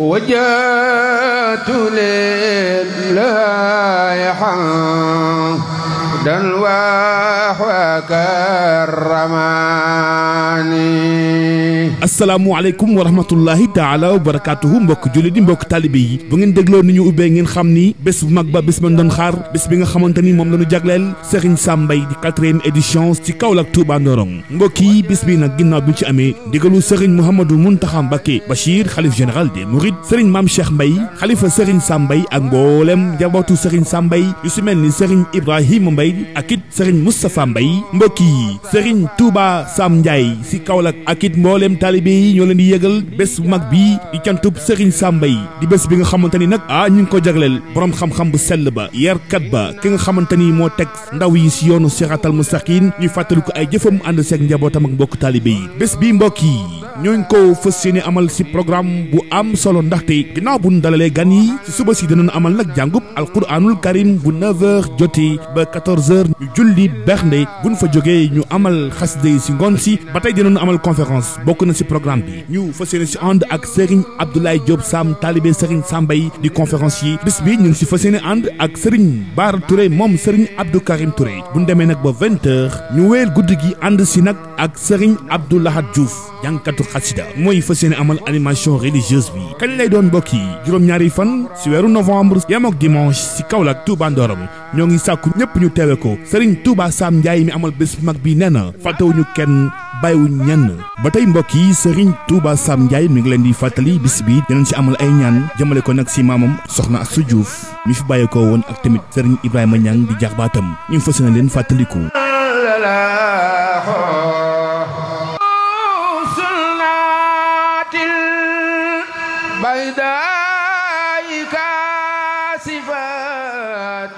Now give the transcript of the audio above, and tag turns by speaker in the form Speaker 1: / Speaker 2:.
Speaker 1: وجهت لله حمدا وكرماني.
Speaker 2: asalaamualeykum wa rahmatullahi taala wa barakatuhu mbokk julli di mbokk taalibe yi bu ngeen dégloo ni ñu ubbee ngeen xam ni bés bu mag ba bés man doon xaar bés bi nga xamante ni moom la ñu jagleel Serigne Sam Mbaye di 4e édition ci Kaolack Touba Ndorong mbokk yi bés bi nag ginnaaw bi ñu ci amee ndigalu Serigne Mouhamadou Mountakha Mbacké Bachir xalif général des Mourides Serigne Mame Cheikh Mbaye xalifa Serigne Sam Mbaye ak mboolem njabootu Serigne Sam Mbaye yu si mel ni Serigne Ibrahima Mbaye ak it Serigne Moustapha Mbaye mbokk yi Serigne Touba Sam Ndiaye si Kaolack ak it mboolem taalibe yi ñoo leen di yëgal bés bu mag bii di cantub Serigne Sam Mbaye di bés bi nga xamante ni nag ñu ngi ko jagleel borom xam-xam bu sell ba yarkat ba ki nga xamante ni moo teg ndaw yi si yoonu siratal mustaqim ñuy fàttali ko ay jëfam ànd seeg njabootam ak mbokk taalibe yi bés bi mbokk yi ñooñ ko fas yéene amal si programme bu am solo ndaxte ginnaaw bu ñu dalalee gan yi si suba si dinañ amal nag jàngub alquranul karim bu 9h jotee ba 14h ñu julli bernde buñ fa jógee ñu amal xasida yi si ngoon si ba tey dinañ amal conférence bokk na si programme bi ñu fas yéene si ànd ak Serigne Abdoulaye Diop Sam talibé Serigne Sam Mbaye di conférencier bis bi ñu ngi si fas yéene ànd ak Serigne Bara Touré moom Serigne Abdou Karim Touré bu ñu demee nag ba 20h ñu wéyal guddi gi ànd si nag ak Serigne Abdou Lahad Diouf jàngkatu xasida mooy fas yéene amal animation religieuse bi kañ lay doon mbokk yi juróom-ñaari fan si weeru novembre yem ak dimanche si Kaolack Touba Ndorong ñoo ngi sàkku ñëpp ñu teewe ko Serigne Touba Sam Ndiaye mi amal bés mag bi nee na fàttewuñu kenn bàyyiwuñ ñenn ba tey mbokk yi Serigne Touba Sam Ndiaye mi ngi leen di fàttali bis bi dinañ si amal ay ñaan jëmale ko nag si maamam soxna Astou Diouf mi fi bàyyeekoo woon ak tamit Serigne Ibrahima Niang di jaxbaatam ñu fas yéene leen fàttaliku.
Speaker 1: بيداء كاسفات